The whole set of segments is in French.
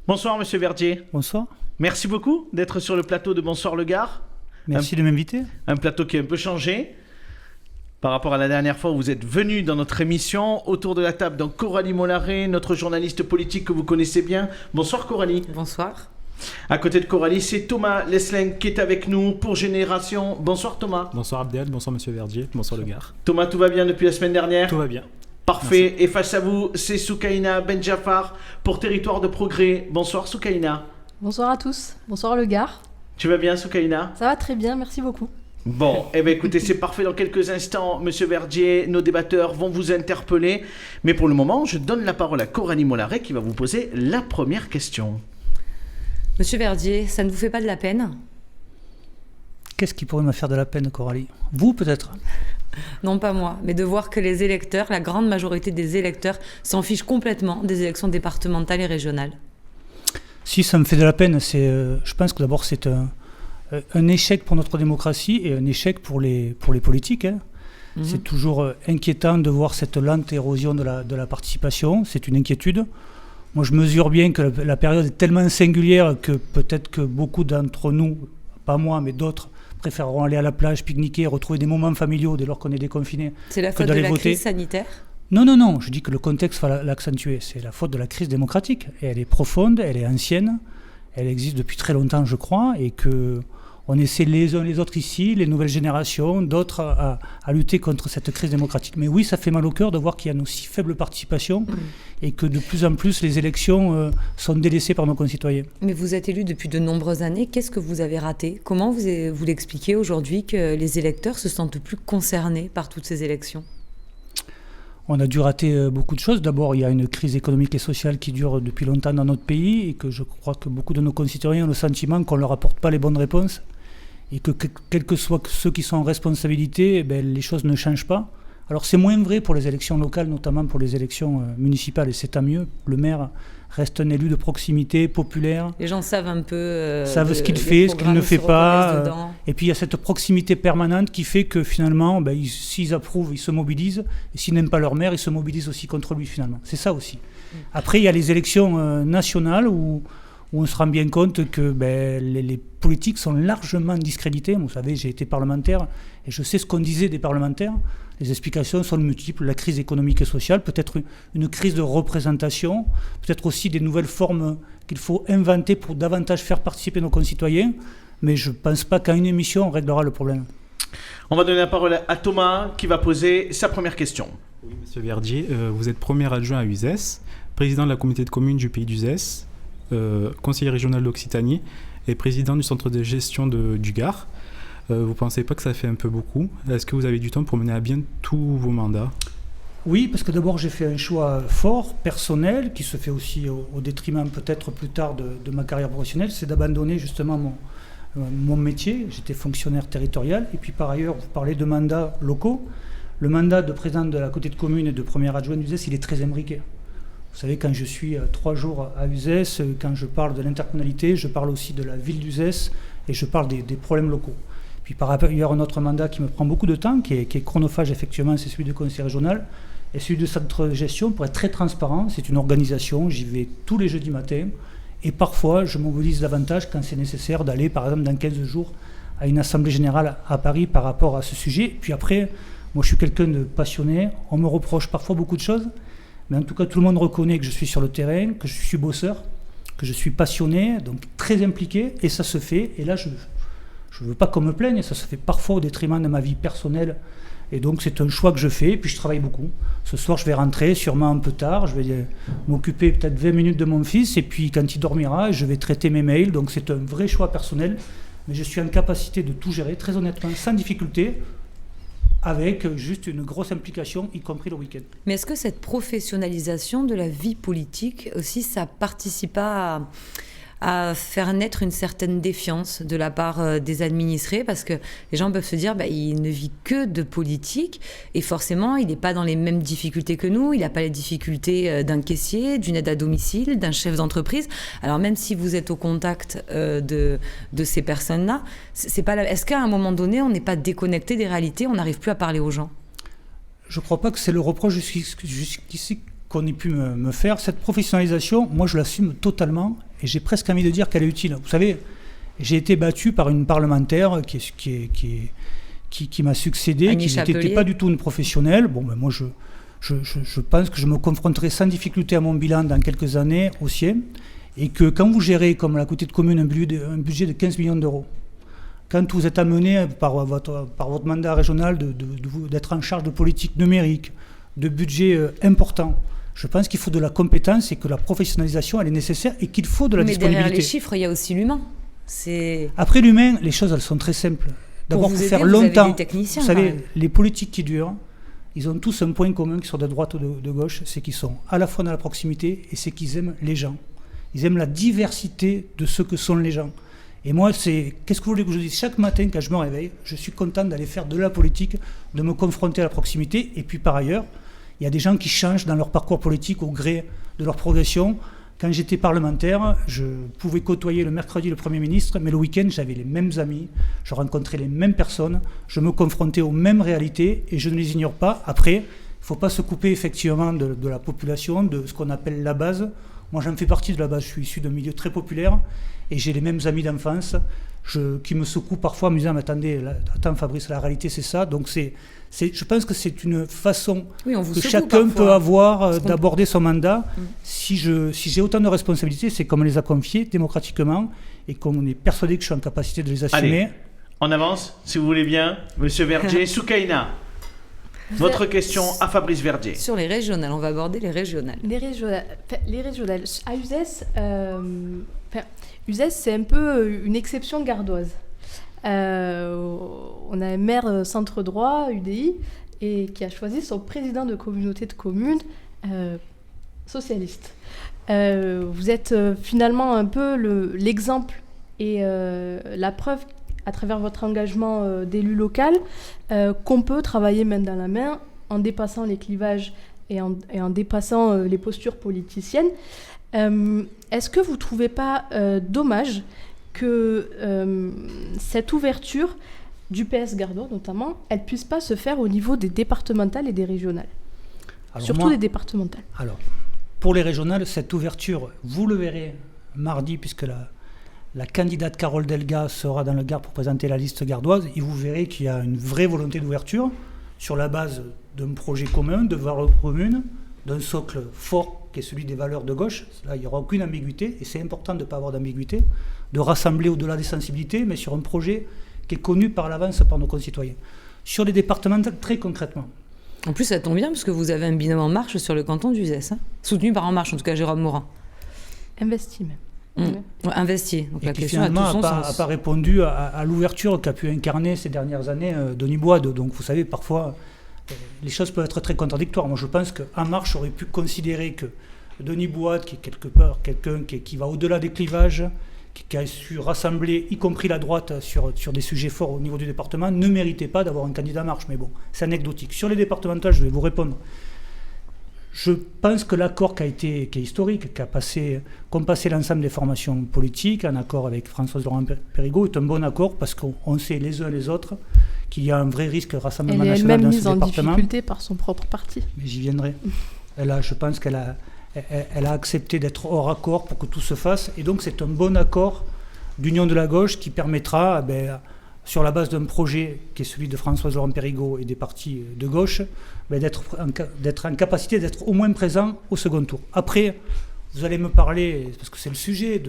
Bonsoir Monsieur Verdier. Bonsoir. Merci beaucoup d'être sur le plateau de Bonsoir le Gard. Merci de m'inviter. Un plateau qui a un peu changé par rapport à la dernière fois où vous êtes venu dans notre émission. Autour de la table, donc Coralie Mollaret, notre journaliste politique que vous connaissez bien. Bonsoir Coralie. Bonsoir. À côté de Coralie, c'est Thomas Lesling qui est avec nous pour Génération. Bonsoir Thomas. Bonsoir Abdel, bonsoir Monsieur Verdier, bonsoir le Gard. Thomas, tout va bien depuis la semaine dernière? Tout va bien. Parfait. Merci. Et face à vous, c'est Soukaina Benjafar pour Territoire de Progrès. Bonsoir Soukaina. Bonsoir à tous. Bonsoir le Gard. Tu vas bien Soukaina? Ça va très bien, merci beaucoup. Bon, eh bien écoutez, c'est parfait. Dans quelques instants, Monsieur Verdier, nos débatteurs vont vous interpeller. Mais pour le moment, je donne la parole à Coralie Mollaret qui va vous poser la première question. Monsieur Verdier, ça ne vous fait pas de la peine? Qu'est-ce qui pourrait me faire de la peine, Coralie? Vous, peut-être? Non, pas moi, mais de voir que les électeurs, la grande majorité des électeurs, s'en fichent complètement des élections départementales et régionales. Si ça me fait de la peine, je pense que d'abord c'est un échec pour notre démocratie et un échec pour les politiques. Hein. C'est toujours inquiétant de voir cette lente érosion de la participation, c'est une inquiétude. Moi je mesure bien que la période est tellement singulière que peut-être que beaucoup d'entre nous, pas moi mais d'autres, préféreront aller à la plage, pique-niquer, retrouver des moments familiaux dès lors qu'on est déconfiné. C'est la faute de la crise sanitaire ? Non, je dis que le contexte va l'accentuer. C'est la faute de la crise démocratique. Et elle est profonde, elle est ancienne, elle existe depuis très longtemps, je crois, et qu'on essaie les uns les autres ici, les nouvelles générations, d'autres, à lutter contre cette crise démocratique. Mais oui, ça fait mal au cœur de voir qu'il y a une aussi faible participation et que de plus en plus les élections sont délaissées par nos concitoyens. Mais vous êtes élu depuis de nombreuses années. Qu'est-ce que vous avez raté? Comment vous l'expliquez aujourd'hui que les électeurs se sentent plus concernés par toutes ces élections? On a dû rater beaucoup de choses. D'abord, il y a une crise économique et sociale qui dure depuis longtemps dans notre pays et que je crois que beaucoup de nos concitoyens ont le sentiment qu'on ne leur apporte pas les bonnes réponses et que quels que soient ceux qui sont en responsabilité, les choses ne changent pas. Alors c'est moins vrai pour les élections locales, notamment pour les élections municipales, et c'est tant mieux. Le maire reste un élu de proximité, populaire. Les gens savent un peu... savent ce qu'il fait, ce qu'il ne fait pas. Et puis il y a cette proximité permanente qui fait que finalement, s'ils approuvent, ils se mobilisent. Et s'ils n'aiment pas leur maire, ils se mobilisent aussi contre lui finalement. C'est ça aussi. Après, il y a les élections nationales où on se rend bien compte que les politiques sont largement discrédités. Vous savez, j'ai été parlementaire et je sais ce qu'on disait des parlementaires. Les explications sont multiples, la crise économique et sociale, peut-être une crise de représentation, peut-être aussi des nouvelles formes qu'il faut inventer pour davantage faire participer nos concitoyens, mais je ne pense pas qu'à une émission on réglera le problème. On va donner la parole à Thomas qui va poser sa première question. Oui, Monsieur Verdier, vous êtes premier adjoint à Uzès, président de la communauté de communes du pays d'Uzès, conseiller régional d'Occitanie et président du centre de gestion du Gard. Vous ne pensez pas que ça fait un peu beaucoup? Est-ce que vous avez du temps pour mener à bien tous vos mandats? Oui, parce que d'abord j'ai fait un choix fort, personnel, qui se fait aussi au détriment peut-être plus tard de ma carrière professionnelle, c'est d'abandonner justement mon métier. J'étais fonctionnaire territorial et puis par ailleurs, vous parlez de mandats locaux. Le mandat de président de la communauté de communes et de premier adjoint d'Uzès, il est très imbriqué. Vous savez, quand je suis 3 jours à Uzès, quand je parle de l'intercommunalité, je parle aussi de la ville d'Uzès et je parle des problèmes locaux. Puis par ailleurs, un autre mandat qui me prend beaucoup de temps, qui est chronophage effectivement, c'est celui de conseiller régional. Et celui de centre de gestion, pour être très transparent, c'est une organisation, j'y vais tous les jeudis matins. Et parfois, je mobilise davantage quand c'est nécessaire d'aller, par exemple, dans 15 jours, à une assemblée générale à Paris par rapport à ce sujet. Puis après, moi je suis quelqu'un de passionné, on me reproche parfois beaucoup de choses, mais en tout cas, tout le monde reconnaît que je suis sur le terrain, que je suis bosseur, que je suis passionné, donc très impliqué, et ça se fait. Et là, je ne veux pas qu'on me plaigne, ça se fait parfois au détriment de ma vie personnelle. Et donc c'est un choix que je fais, et puis je travaille beaucoup. Ce soir je vais rentrer, sûrement un peu tard, je vais m'occuper peut-être 20 minutes de mon fils, et puis quand il dormira, je vais traiter mes mails. Donc c'est un vrai choix personnel, mais je suis en capacité de tout gérer, très honnêtement, sans difficulté, avec juste une grosse implication, y compris le week-end. Mais est-ce que cette professionnalisation de la vie politique aussi, ça participe pas à faire naître une certaine défiance de la part des administrés, parce que les gens peuvent se dire il ne vit que de politique et forcément il n'est pas dans les mêmes difficultés que nous, il n'a pas les difficultés d'un caissier, d'une aide à domicile, d'un chef d'entreprise. Alors même si vous êtes au contact de ces personnes-là, c'est pas est-ce qu'à un moment donné on n'est pas déconnecté des réalités, on n'arrive plus à parler aux gens? Je ne crois pas que c'est le reproche jusqu'ici qu'on ait pu me faire. Cette professionnalisation, moi je l'assume totalement et j'ai presque envie de dire qu'elle est utile. Vous savez, j'ai été battu par une parlementaire qui m'a succédé, Annie qui n'était pas du tout une professionnelle. Bon, ben moi, je pense que je me confronterai sans difficulté à mon bilan dans quelques années au sien, et que quand vous gérez, comme la Communauté de communes, un budget de 15 millions d'euros, quand vous êtes amené par votre mandat régional d'être en charge de politique numérique, de budget important, je pense qu'il faut de la compétence et que la professionnalisation, elle est nécessaire et qu'il faut de la disponibilité. Mais derrière les chiffres, il y a aussi l'humain. Après l'humain, les choses, elles sont très simples. D'abord, pour faut vous faire aider, longtemps. Vous avez des techniciens, vous savez, les politiques qui durent, ils ont tous un point commun, qui sont de droite ou de gauche, c'est qu'ils sont à la fois dans la proximité et c'est qu'ils aiment les gens. Ils aiment la diversité de ce que sont les gens. Et moi, qu'est-ce que vous voulez que je dise ? Chaque matin, quand je me réveille, je suis content d'aller faire de la politique, de me confronter à la proximité. Et puis, par ailleurs, il y a des gens qui changent dans leur parcours politique au gré de leur progression. Quand j'étais parlementaire, je pouvais côtoyer le mercredi le Premier ministre, mais le week-end, j'avais les mêmes amis, je rencontrais les mêmes personnes, je me confrontais aux mêmes réalités et je ne les ignore pas. Après, il ne faut pas se couper effectivement de la population, de ce qu'on appelle la base. Moi, j'en fais partie de la base, je suis issu d'un milieu très populaire et j'ai les mêmes amis d'enfance qui me secouent parfois en me disant « Mais attends Fabrice, la réalité c'est ça ». Donc je pense que c'est une façon que chacun peut avoir d'aborder son mandat. Si j'ai autant de responsabilités, c'est qu'on me les a confiées démocratiquement et qu'on est persuadé que je suis en capacité de les assumer. Allez, on avance, si vous voulez bien. Monsieur Verdier, Soukaina, votre question à Fabrice Verdier. Sur les régionales, on va aborder les régionales. Les régionales. À Uzès, c'est un peu une exception gardoise. On a un maire centre droit, UDI, et qui a choisi son président de communauté de communes socialiste. Vous êtes finalement un peu l'exemple et la preuve, à travers votre engagement d'élu local, qu'on peut travailler main dans la main en dépassant les clivages et en dépassant les postures politiciennes. Est-ce que vous ne trouvez pas dommage que cette ouverture du PS Gardois, notamment, elle ne puisse pas se faire au niveau des départementales et des régionales. Surtout des départementales. Alors, pour les régionales, cette ouverture, vous le verrez mardi, puisque la candidate Carole Delga sera dans le Gard pour présenter la liste gardoise, et vous verrez qu'il y a une vraie volonté d'ouverture sur la base d'un projet commun, de valeurs communes, d'un socle fort qui est celui des valeurs de gauche. Là, il n'y aura aucune ambiguïté, et c'est important de ne pas avoir d'ambiguïté, de rassembler au-delà des sensibilités, mais sur un projet qui est connu par l'avance par nos concitoyens. Sur les départementales, très concrètement. En plus, ça tombe bien, parce que vous avez un binôme En Marche sur le canton d'Uzès, soutenu par En Marche, en tout cas Jérôme Morin. Investi même. Ouais, investi. Donc et la qui question a tout son n'a sens. pas répondu à l'ouverture qu'a pu incarner ces dernières années Denis Boide. Donc vous savez, parfois, les choses peuvent être très contradictoires. Moi, je pense qu'En Marche aurait pu considérer que Denis Boide, qui est quelque part quelqu'un qui va au-delà des clivages, qui a su rassembler, y compris la droite, sur des sujets forts au niveau du département, ne méritait pas d'avoir un candidat Marche. Mais bon, c'est anecdotique. Sur les départementales, je vais vous répondre. Je pense que l'accord qui est historique, qu'ont passé l'ensemble des formations politiques, en accord avec Françoise Laurent-Périgot, est un bon accord parce qu'on sait les uns les autres qu'il y a un vrai risque de rassemblement national dans ce département. Elle est même mise en difficulté par son propre parti. Mais j'y viendrai. Je pense qu'elle a accepté d'être hors accord pour que tout se fasse. Et donc c'est un bon accord d'union de la gauche qui permettra, sur la base d'un projet qui est celui de Françoise Laurent-Périgot et des partis de gauche, d'être en capacité d'être au moins présent au second tour. Après, vous allez me parler, parce que c'est le sujet,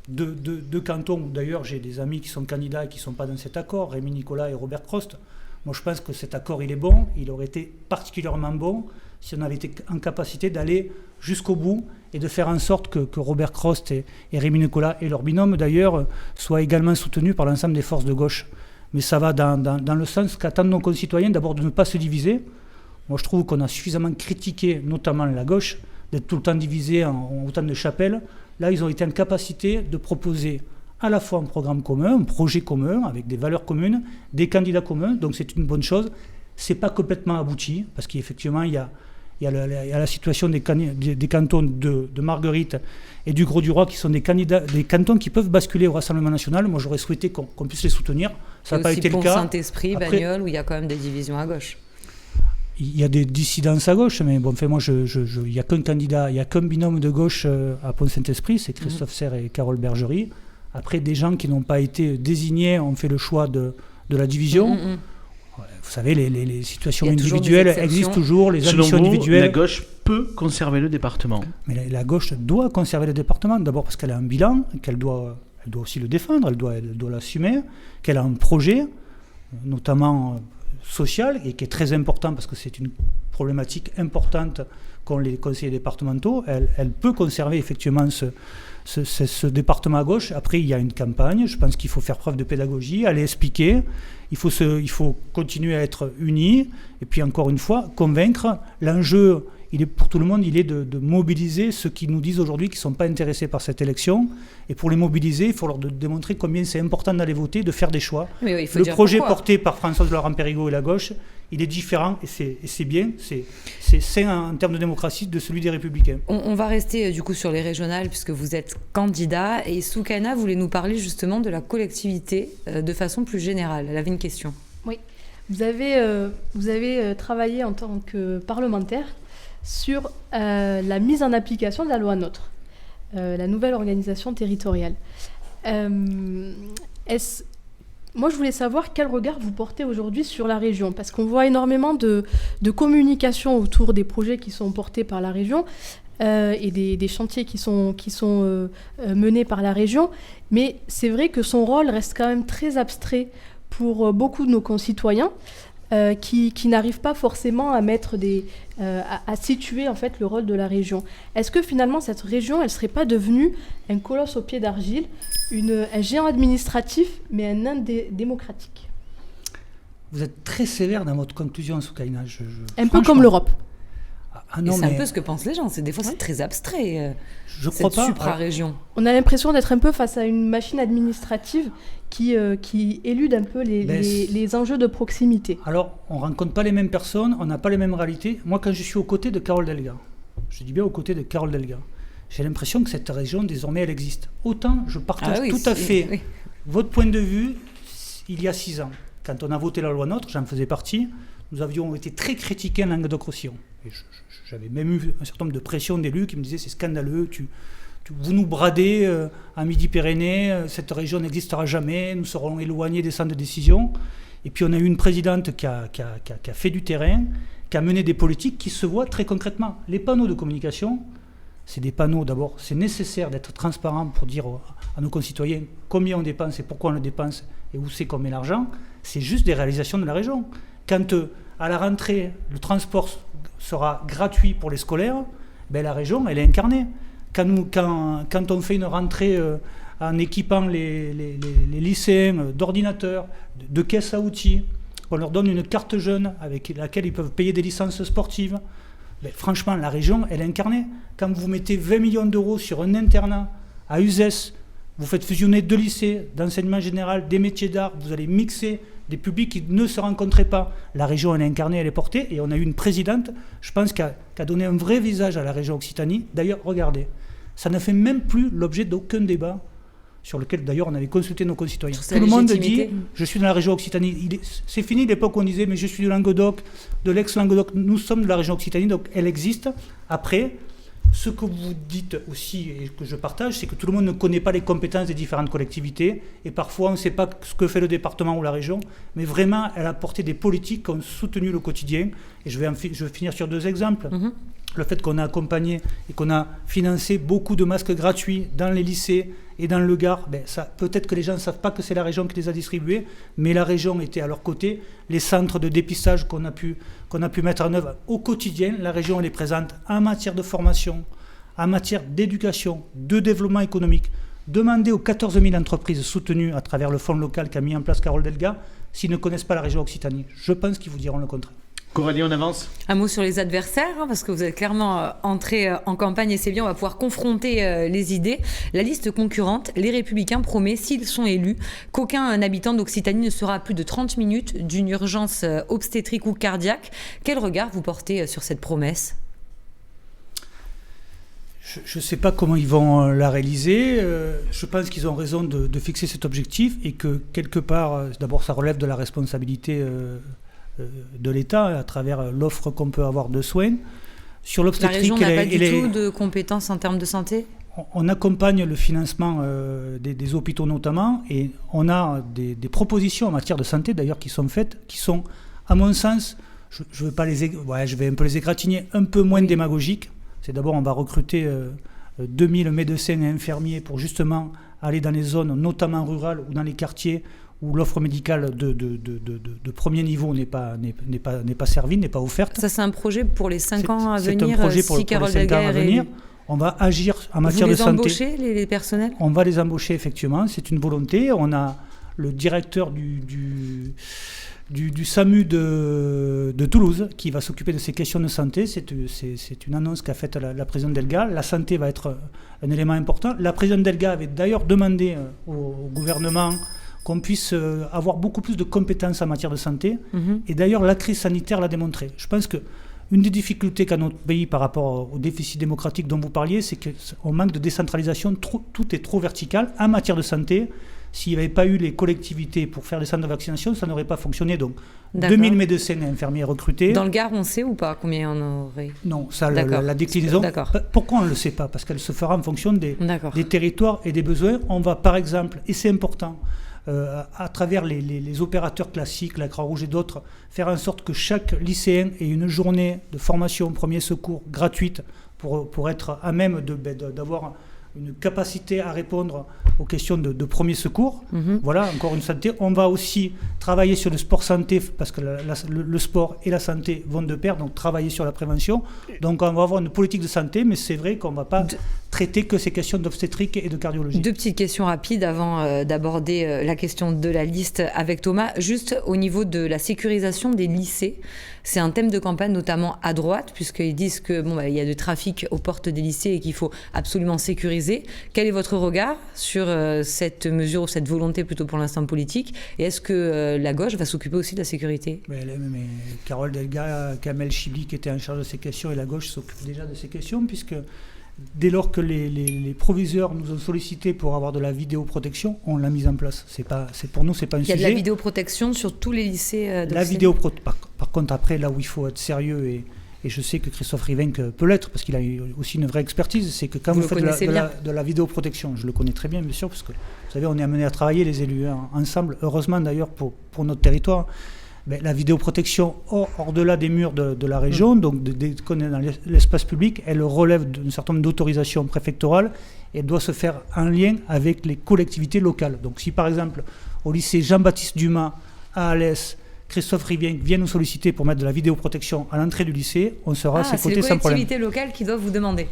de cantons, où d'ailleurs j'ai des amis qui sont candidats et qui ne sont pas dans cet accord, Rémi Nicolas et Robert Crost. Moi je pense que cet accord il est bon, il aurait été particulièrement bon si on avait été en capacité d'aller jusqu'au bout et de faire en sorte que Robert Crost et Rémi Nicolas et leur binôme d'ailleurs soient également soutenus par l'ensemble des forces de gauche. Mais ça va dans le sens qu'attendent nos concitoyens d'abord de ne pas se diviser. Moi je trouve qu'on a suffisamment critiqué notamment la gauche d'être tout le temps divisé en autant de chapelles. Là ils ont été en capacité de proposer à la fois un programme commun, un projet commun avec des valeurs communes, des candidats communs, donc c'est une bonne chose. C'est pas complètement abouti parce qu'effectivement il y a la situation des cantons de Marguerite et du Gros-du-Roi qui sont des cantons qui peuvent basculer au Rassemblement national. Moi, j'aurais souhaité qu'on puisse les soutenir. Ça n'a pas été le cas. Saint-Esprit, Bagnoles, où il y a quand même des divisions à gauche. Il y a des dissidences à gauche, mais bon, moi, il n'y a qu'un candidat, il n'y a qu'un binôme de gauche à Pont-Saint-Esprit, c'est Christophe Serre et Carole Bergerie. Après, des gens qui n'ont pas été désignés ont fait le choix de la division. Vous savez, les situations individuelles existent toujours, les ambitions Selon vous, individuelles. la gauche peut conserver le département. Mais la gauche doit conserver le département, d'abord parce qu'elle a un bilan, qu'elle doit aussi le défendre, elle doit l'assumer, qu'elle a un projet, notamment social, et qui est très important parce que c'est une problématique importante qu'ont les conseillers départementaux. Elle peut conserver effectivement ce département à gauche. Après, il y a une campagne. Je pense qu'il faut faire preuve de pédagogie, aller expliquer. Il faut continuer à être unis. Et puis, encore une fois, convaincre. L'enjeu, pour tout le monde, il est de mobiliser ceux qui nous disent aujourd'hui qu'ils ne sont pas intéressés par cette élection. Et pour les mobiliser, il faut leur démontrer combien c'est important d'aller voter, de faire des choix. Oui, il faut le dire projet pourquoi. porté par Françoise Laurent-Périgot et la gauche, il est différent et c'est bien. C'est sain en termes de démocratie de celui des Républicains. On va rester du coup sur les régionales puisque vous êtes candidat et Soukaina voulait nous parler justement de la collectivité de façon plus générale. Elle avait une question. Oui, vous avez travaillé en tant que parlementaire sur la mise en application de la loi NOTRe, la nouvelle organisation territoriale. Moi, je voulais savoir quel regard vous portez aujourd'hui sur la région, parce qu'on voit énormément de communication autour des projets qui sont portés par la région et des chantiers qui sont menés par la région, mais c'est vrai que son rôle reste quand même très abstrait pour beaucoup de nos concitoyens qui n'arrivent pas forcément à situer en fait le rôle de la région. Est-ce que finalement cette région, elle ne serait pas devenue un colosse au pied d'argile, un géant administratif, mais un nain démocratique? Vous êtes très sévère dans votre conclusion, Soukaina. Un peu comme l'Europe. Non, c'est un peu ce que pensent les gens. Des fois, c'est très abstrait, cette supra-région. On a l'impression d'être un peu face à une machine administrative qui élude un peu les enjeux de proximité. Alors, on ne rencontre pas les mêmes personnes, on n'a pas les mêmes réalités. Moi, quand je suis aux côtés de Carole Delga, je dis bien aux côtés de Carole Delga, j'ai l'impression que cette région, désormais, elle existe. Autant, je partage tout à fait votre point de vue il y a 6 ans. Quand on a voté la loi NOTRe, j'en faisais partie, nous avions été très critiqués en Languedoc-Roussillon. J'avais même eu un certain nombre de pressions d'élus qui me disaient « c'est scandaleux, vous nous bradez en Midi-Pyrénées, cette région n'existera jamais, nous serons éloignés des centres de décision ». Et puis on a eu une présidente qui a fait du terrain, qui a mené des politiques qui se voient très concrètement. Les panneaux de communication, c'est des panneaux d'abord, c'est nécessaire d'être transparent pour dire à nos concitoyens combien on dépense et pourquoi on le dépense et où c'est qu'on met l'argent. C'est juste des réalisations de la région. Quand à la rentrée, le transport sera gratuit pour les scolaires, la région, elle est incarnée. Quand on fait une rentrée en équipant les lycéens d'ordinateurs, de caisses à outils, on leur donne une carte jeune avec laquelle ils peuvent payer des licences sportives, franchement, la région, elle est incarnée. Quand vous mettez 20 millions d'euros sur un internat à Uzès, vous faites fusionner 2 lycées d'enseignement général, des métiers d'art, vous allez mixer des publics qui ne se rencontraient pas. La région, elle est incarnée, elle est portée, et on a eu une présidente, je pense, qui a donné un vrai visage à la région Occitanie. D'ailleurs, regardez, ça ne fait même plus l'objet d'aucun débat sur lequel, d'ailleurs, on avait consulté nos concitoyens. Tout le monde dit, je suis dans la région Occitanie. C'est fini l'époque où on disait, mais je suis de Languedoc, de l'ex-Languedoc. Nous sommes de la région Occitanie, donc elle existe. Après, ce que vous dites aussi, et que je partage, c'est que tout le monde ne connaît pas les compétences des différentes collectivités, et parfois on ne sait pas ce que fait le département ou la région, mais vraiment, elle a porté des politiques qui ont soutenu le quotidien. Et je vais finir sur 2 exemples. Le fait qu'on a accompagné et qu'on a financé beaucoup de masques gratuits dans les lycées et dans le Gard, peut-être que les gens ne savent pas que c'est la région qui les a distribués, mais la région était à leur côté. Les centres de dépistage qu'on a pu mettre en œuvre au quotidien, la région elle est présente en matière de formation, en matière d'éducation, de développement économique. Demandez aux 14 000 entreprises soutenues à travers le fonds local qu'a mis en place Carole Delga, s'ils ne connaissent pas la région Occitanie. Je pense qu'ils vous diront le contraire. Coralie, on avance. Un mot sur les adversaires, parce que vous êtes clairement entré en campagne et c'est bien, on va pouvoir confronter les idées. La liste concurrente, les Républicains promet, s'ils sont élus, qu'aucun habitant d'Occitanie ne sera à plus de 30 minutes d'une urgence obstétrique ou cardiaque. Quel regard vous portez sur cette promesse ? Je ne sais pas comment ils vont la réaliser. Je pense qu'ils ont raison de fixer cet objectif et que quelque part, d'abord ça relève de la responsabilité de l'État à travers l'offre qu'on peut avoir de soins. Sur La l'obstétrique, région n'a pas du tout de compétences en termes de santé ? on accompagne le financement des hôpitaux notamment, et on a des propositions en matière de santé d'ailleurs qui sont faites, qui sont, à mon sens, je vais un peu les égratigner, un peu moins démagogiques. C'est d'abord, on va recruter 2000 médecins et infirmiers pour justement aller dans les zones, notamment rurales ou dans les quartiers où l'offre médicale de premier niveau n'est pas servie, n'est pas offerte. Ça, c'est un projet pour les 5 ans à venir. C'est un projet pour si les 5 ans à venir. On va agir en matière de santé. Vous les embauchez, les personnels ? On va les embaucher, effectivement. C'est une volonté. On a le directeur du SAMU de Toulouse qui va s'occuper de ces questions de santé. C'est une annonce qu'a faite la présidente Delga. La santé va être un élément important. La présidente Delga avait d'ailleurs demandé au gouvernement qu'on puisse avoir beaucoup plus de compétences en matière de santé. Et d'ailleurs, la crise sanitaire l'a démontré. Je pense que une des difficultés qu'a notre pays par rapport au déficit démocratique dont vous parliez, c'est qu'on manque de décentralisation, tout est trop vertical. En matière de santé, s'il n'y avait pas eu les collectivités pour faire des centres de vaccination, ça n'aurait pas fonctionné. Donc, 2000 médecins et infirmiers recrutés. Dans le Gard, on sait ou pas combien on aurait ? Non, ça, la déclinaison. Pourquoi on ne le sait pas ? Parce qu'elle se fera en fonction des territoires et des besoins. On va, par exemple, et c'est important, à travers les opérateurs classiques, la Croix-Rouge et d'autres, faire en sorte que chaque lycéen ait une journée de formation premier secours gratuite pour être à même d'avoir une capacité à répondre aux questions de premier secours. Voilà, encore une santé. On va aussi travailler sur le sport santé, parce que le sport et la santé vont de pair, donc travailler sur la prévention. Donc on va avoir une politique de santé, mais c'est vrai qu'on ne va pas traiter que ces questions d'obstétrique et de cardiologie. 2 petites questions rapides avant d'aborder la question de la liste avec Thomas. Juste au niveau de la sécurisation des lycées, c'est un thème de campagne notamment à droite, puisqu'ils disent que il y a du trafic aux portes des lycées et qu'il faut absolument sécuriser. Quel est votre regard sur cette mesure ou cette volonté plutôt pour l'instant politique ? Et est-ce que la gauche va s'occuper aussi de la sécurité ? Mais Carole Delga, Kamel Chibli qui était en charge de ces questions, et la gauche s'occupe déjà de ces questions, puisque dès lors que les proviseurs nous ont sollicité pour avoir de la vidéoprotection, on l'a mise en place. Pour nous, c'est pas un sujet. Il y a de la vidéoprotection sur tous les lycées La par contre, après, là où il faut être sérieux, et je sais que Christophe Rivenc peut l'être, parce qu'il a aussi une vraie expertise, c'est que quand vous faites de la vidéoprotection, je le connais très bien, bien sûr, parce que, vous savez, on est amené à travailler, les élus, ensemble, heureusement d'ailleurs pour notre territoire. Mais la vidéoprotection hors-delà des murs de la région, donc dès qu'on est dans l'espace public, elle relève d'un certain nombre d'autorisations préfectorales et elle doit se faire en lien avec les collectivités locales. Donc si par exemple au lycée Jean-Baptiste Dumas à Alès, Christophe Rivenc vient nous solliciter pour mettre de la vidéoprotection à l'entrée du lycée, on sera à ses côtés sans problème. C'est les collectivités locales qui doivent vous demander.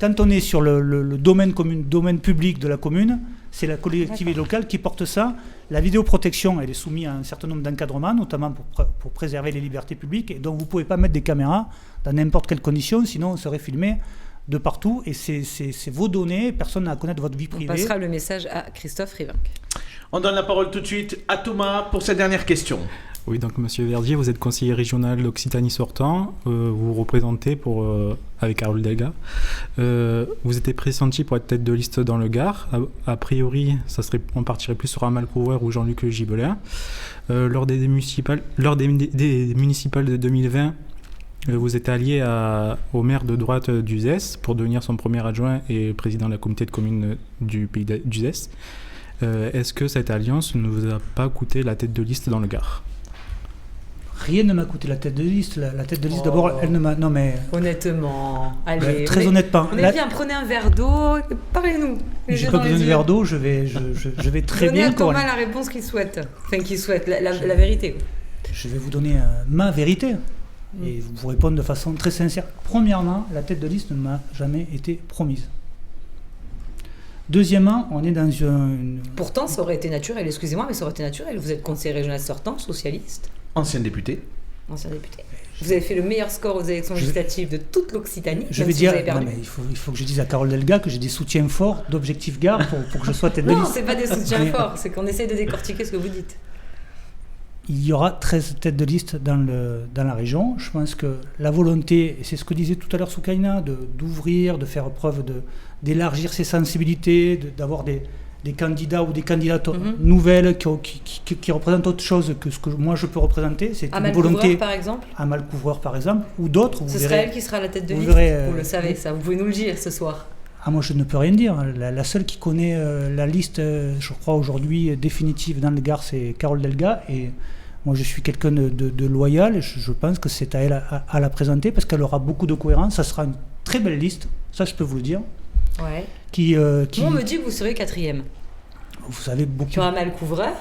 Quand on est sur le domaine public de la commune, c'est la collectivité locale qui porte ça. La vidéoprotection, elle est soumise à un certain nombre d'encadrements, notamment pour préserver les libertés publiques. Et donc, vous ne pouvez pas mettre des caméras dans n'importe quelle condition, sinon on serait filmé de partout. Et c'est vos données, personne n'a à connaître votre vie privée. On passera le message à Christophe Rivenc. On donne la parole tout de suite à Thomas pour sa dernière question. Oui, donc Monsieur Verdier, vous êtes conseiller régional d'Occitanie sortant, vous représentez avec Carole Delga. Vous étiez pressenti pour être tête de liste dans le Gard. A priori, on partirait plus sur Amal Couvreur ou Jean-Luc Gibelin. Lors des municipales de 2020, vous êtes allié au maire de droite d'Uzès pour devenir son premier adjoint et président de la communauté de communes du pays d'Uzès. Est-ce que cette alliance ne vous a pas coûté la tête de liste dans le Gard ? Rien ne m'a coûté la tête de liste. La tête de liste, d'abord, elle ne m'a... Non, mais... Honnêtement, allez... très honnêtement... On est bien, prenez un verre d'eau, parlez-nous. J'ai pas besoin de verre d'eau, je vais très bien... Donnez à Thomas la réponse qu'il souhaite. Enfin, la vérité. Je vais vous donner ma vérité. Et vous répondre de façon très sincère. Premièrement, la tête de liste ne m'a jamais été promise. Deuxièmement, on est dans une... Pourtant, ça aurait été naturel, excusez-moi, mais ça aurait été naturel. Vous êtes conseiller régional sortant, socialiste. Ancien député. Vous avez fait le meilleur score aux élections législatives de toute l'Occitanie. Je vais dire, mais il faut que je dise à Carole Delga que j'ai des soutiens forts d'Objectif Gard pour que je sois tête de liste. Non, c'est pas des soutiens forts, c'est qu'on essaye de décortiquer ce que vous dites. Il y aura 13 têtes de liste dans la région. Je pense que la volonté, et c'est ce que disait tout à l'heure Soukaina, d'ouvrir, de faire preuve d'élargir ses sensibilités, d'avoir des des candidats ou des candidates nouvelles qui représentent autre chose que ce que moi je peux représenter. C'est une volonté. Par exemple. Amal Couvreur, par exemple, ou d'autres. Ce sera elle qui sera à la tête de liste. Vous le savez, ça. Vous pouvez nous le dire ce soir. Ah, moi, je ne peux rien dire. La seule qui connaît la liste, je crois, aujourd'hui définitive dans le Gard, c'est Carole Delga. Et moi, je suis quelqu'un de loyal. Et je pense que c'est à elle à la présenter parce qu'elle aura beaucoup de cohérence. Ça sera une très belle liste. Ça, je peux vous le dire. Ouais. Moi, on me dit que vous serez 4e. Vous savez beaucoup. Sur Amal Couvreur.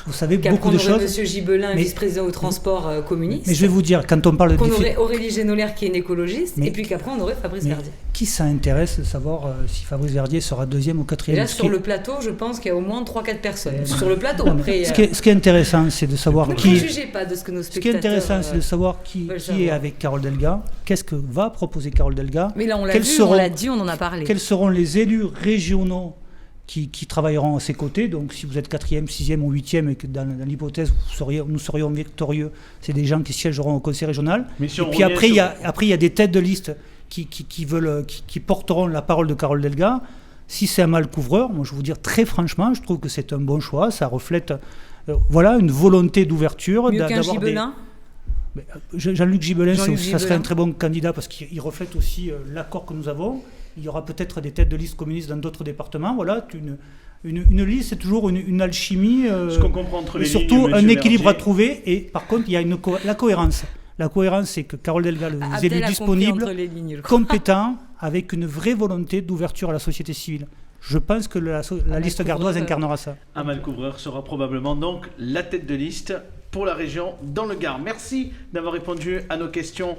Vous savez beaucoup de choses. Monsieur Gibelin, vice-président au transport communiste. Mais je vais vous dire, quand on parle de... Qu'on aurait Aurélie Génolaire qui est une écologiste, et puis qu'après on aurait Fabrice Verdier. Qui ça intéresse de savoir si Fabrice Verdier sera 2e ou 4e? Et là, sur le plateau, je pense qu'il y a au moins 3-4 personnes. Sur le plateau, après... Ce qui est intéressant, c'est de savoir qui... Ne jugez pas de ce que nos spectateurs... Ce qui est intéressant, c'est de savoir qui est avec Carole Delga. Qu'est-ce que va proposer Carole Delga? Mais là, on l'a vu, on l'a dit, on en a parlé. Quels seront les élus régionaux qui travailleront à ses côtés? Donc si vous êtes 4e, 6e ou 8e et que dans l'hypothèse nous serions victorieux, c'est des gens qui siégeront au conseil régional. Et puis après, il y a des têtes de liste qui porteront la parole de Carole Delga. Si c'est Amal Couvreur, moi je vais vous dire très franchement, je trouve que c'est un bon choix. Ça reflète une volonté d'ouverture. Mieux qu'un Gibelin. Jean-Luc Gibelin, ça serait un très bon candidat parce qu'il reflète aussi l'accord que nous avons. Il y aura peut-être des têtes de liste communistes dans d'autres départements. Voilà, une liste, c'est toujours une alchimie. Ce qu'on comprend entre les lignes, surtout un équilibre à trouver. Et par contre, il y a la cohérence. La cohérence, c'est que Carole Delga, les élus disponibles, compétents, avec une vraie volonté d'ouverture à la société civile. Je pense que la liste gardoise incarnera ça. Amal Couvreur sera probablement donc la tête de liste pour la région dans le Gard. Merci d'avoir répondu à nos questions.